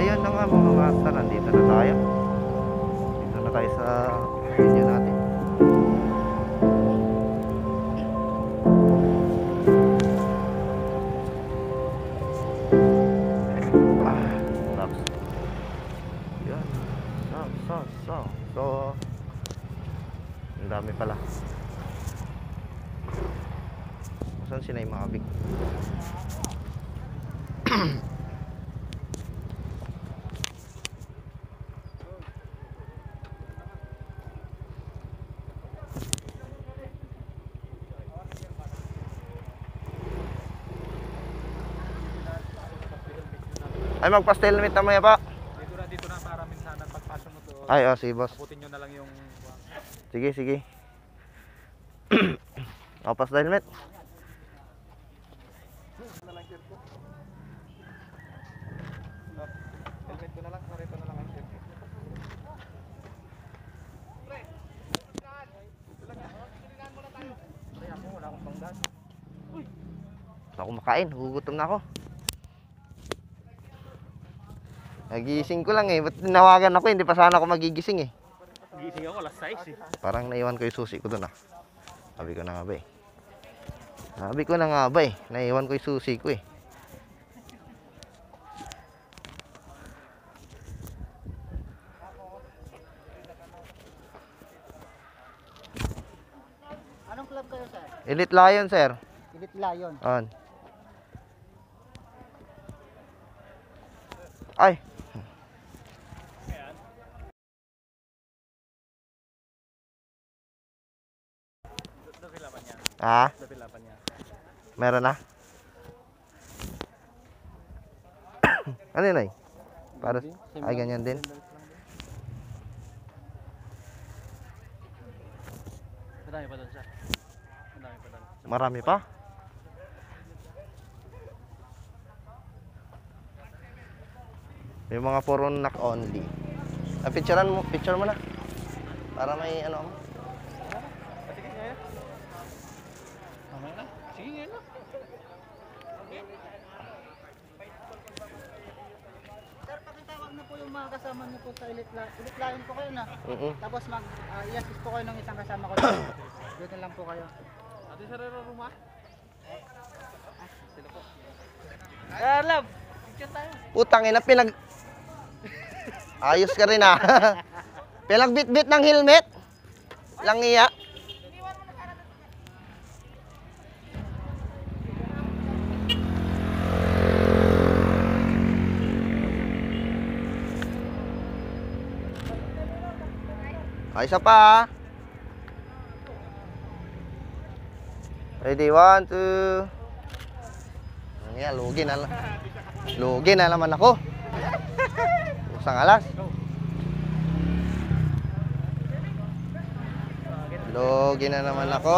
ayun na nga mga master, nandito na tayo. Dito na tayo sa video natin. Tapos yan. So ang dami pala. Saan sila yung makabig? Ay, magpastel helmet na maya pa. Dito na para minsan pagpasok mo to. Ay, sige boss. Abutin nyo na lang yung... Sige. Pastel helmet. Helmet ko na lang, karito na lang ang shirt. Pre, ako wala akong panggas. Ako makain, gugutom na ako. Nagising ko lang eh. Ba't tinawagan ako? Hindi pa sana ako magigising eh. Gising ako, alas 6 eh. Parang naiwan ko yung susi ko doon ah. Sabi ko na nga ba eh. Naiwan ko yung susi ko eh. Anong club kayo, sir? Elite Lion, sir. Elite Lion. On. Ay. Dapilapan niya. Ah, Dapilapan niya. meron na. Ano yun ay? Para ay ganyan din. Madami pa doon siya. Madami pa doon. Marami pa. May mga puro knock only. Picture mo na. Para may ano mo. Sige ngayon. Mamaya na. Sige ngayon na. Sir, pakitawag na po yung mga kasama niyo po sa Elite Lion po kayo na. Tapos i-assist po kayo ng isang kasama ko. Doon na lang po kayo. Ate Sarero Ruma. Sila po. Love. Picture tayo. Putang ina, ayos ka rin ah. Pinagbitbit ng helmet. Lang iya. Ay, isa pa ah. Ready, 1, 2. Yan, lugi na naman ako. Isang alas. Lugi na naman ako.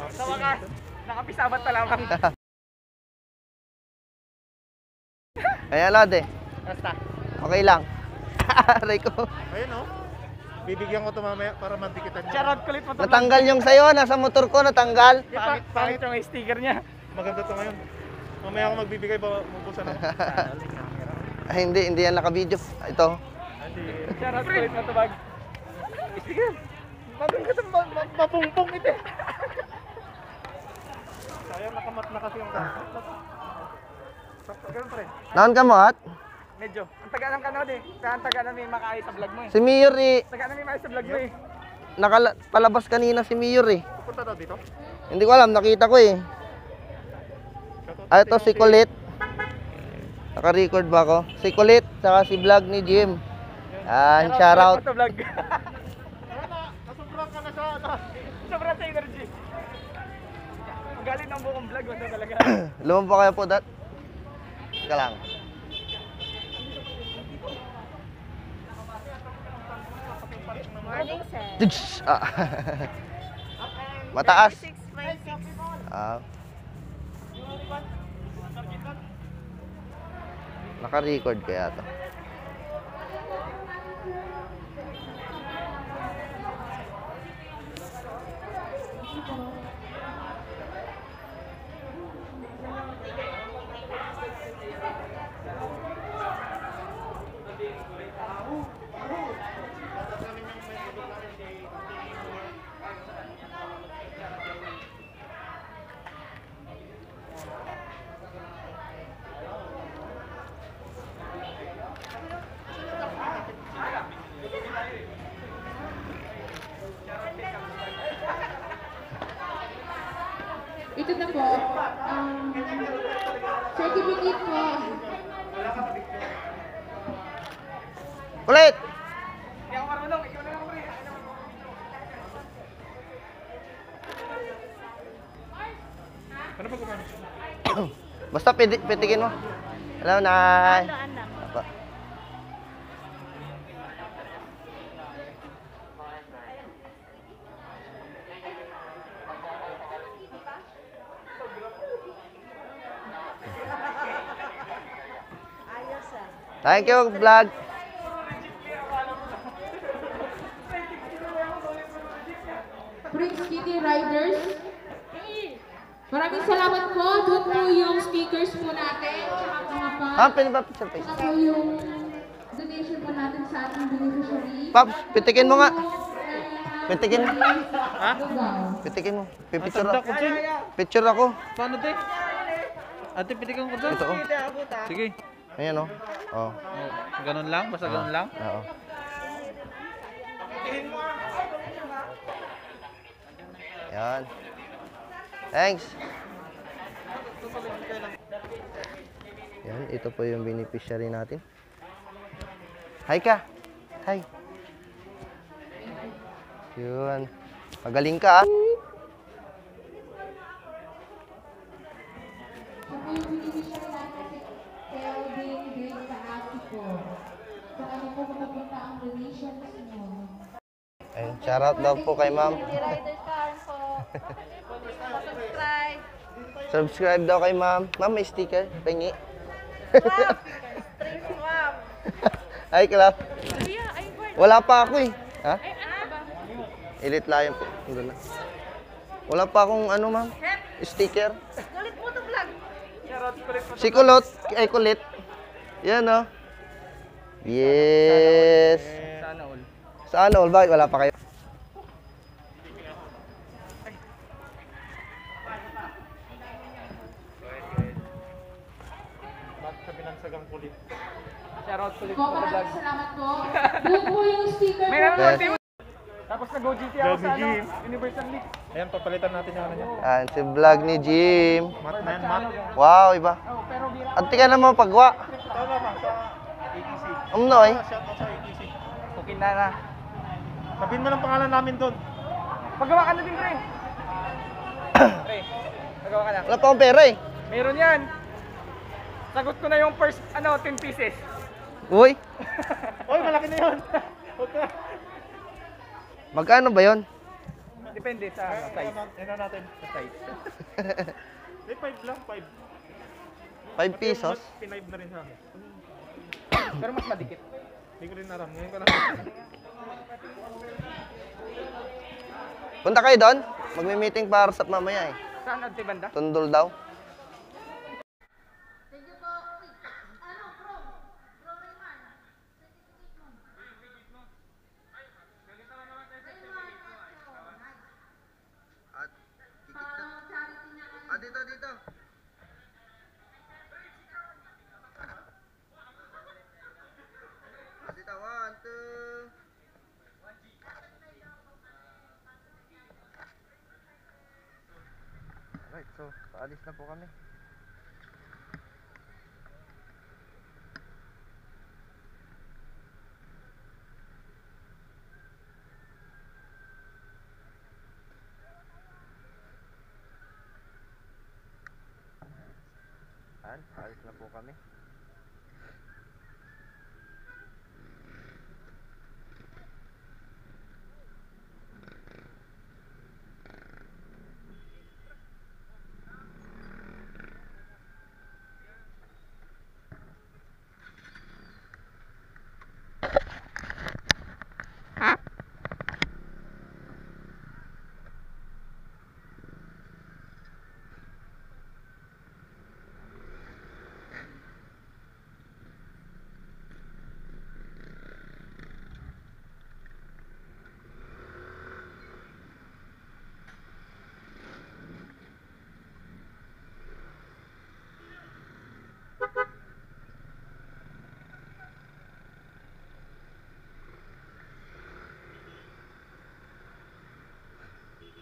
Sa wakas, nakapisabat pa lamang. Ayan, Lode. Basta. Okay lang. Aray ko. Ayun o. Bibigyan ko ito mamaya para mandikitan niya. Charot, kulit mo ito. Natanggal yung sayo. Nasa motor ko, natanggal. Pangit yung sticker niya. Maganda ito ngayon. Mamaya ako magbibigay ba mubusan ako. Ay, hindi yan naka-video. Ito. Charot, kulit mo ito bag. Sticker. Mapungpong ito. Sayang nakamat na kasi yung kanta. Ganun pa rin. Naon ka mo at? Medyo. Ang taga ng kanod eh. Ang taga na may makaayos sa vlog mo eh. Si Mayor eh. Taga na may makaayos sa vlog mo eh. Palabas kanina si Mayor eh. Pupunta daw dito? Hindi ko alam, nakita ko eh. Ah, ito si Kulit. Naka-record ba ako? Si Kulit, saka si vlog ni Jim. Shoutout. Vlog. Sobrang ka na sa sobrang sa energy. Magaling ang buong vlog mo talaga. Lumang pa kayo po, Dat? Teka lang. Morning, sir. Ah. Mataas. 36.6. Ah. Naka-record kaya to. Ito na po, certificate po. Ulit! Ano ba gumamit? Basta pitikin mo. Hello, Nay. Ano, anak? Apa? Ayos ah. Thank you, vlog. Prince City Riders. Maraming salamat po. Doon po yung stickers po natin. Tsaka mga pa. Ah, pwede ba picture face? Tsaka po yung donation po natin sa ating beneficiary. Pops, pitikin mo nga. Pitikin mo. Ha? Pitikin mo. Pipicture Tanda ako. ko dyan. Picture ako. Paano, te? Ate, pitikan ko dyan. Ito, oh. Sige. Ayan, oh. Oh. Oh, ganun lang? Basta ganun lang? Oo. Yan. Thanks. Yan, ito po yung beneficiary natin. Hi ka. Hi. Yun. Magaling ka, ah. Ito po yung beneficiary natin si Kelvin Greg Kaaki po. Sa ano po mapupunta ang donations mo. Ayun, shoutout daw po kay ma'am. Riders Car po. Subscribe. Subscribe daw kay ma'am. Ma'am, may sticker. Pengi. Swap. String swap. Hi, Kalap. Kuya, ay word. Wala pa ako eh. Ha? Ay, ano ba? Elite Lion po. Doon na. Wala pa akong ano, ma'am. Sticker. Galit mo to vlog. Si Kulot. Ay, Kulit. Yan, oh. Yes. Sana all. Saan all? Bakit wala pa kayo? Bakit sa binansagang kulit? Shoutout kulit Po, maraming salamat po. Doon po yung sticker po. Yes. Tapos nag-go GT ako sa ano, Universal League. Ayan, papalitan natin yung ano niya. Yan, si vlog ni Jim. Mat na yan, mat. Wow, iba. Ante ka naman pagwa. Tama ba? Sa ATC. Umnoy. Shoutout sa ATC. Okay na. Sabihin mo lang pangalan namin doon. Pagawa ka na din, pre. Pre, pagawa ka na. Wala pa akong pera eh. Meron yan. Sagot ko na yung first, 10 pieces. Uy, Oy, malaki na yun. Huwag ka. magkano ba yon? Depende sa size. Ano natin? Sa size. May 5 lang, 5. 5 pesos? Pinive na rin sa akin. Pero mas madikit. Hindi ko rin aram. Ngayon ko na. Punta kayo doon? Magme-meeting para sa mamaya eh. Saan ante banda? Tundol daw. Dito, dito. Dito, 1, 2. Alright, so, paalis na po kami. Paalis na po kami.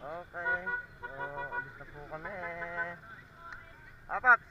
Okay. So, alis na po kami. Apat!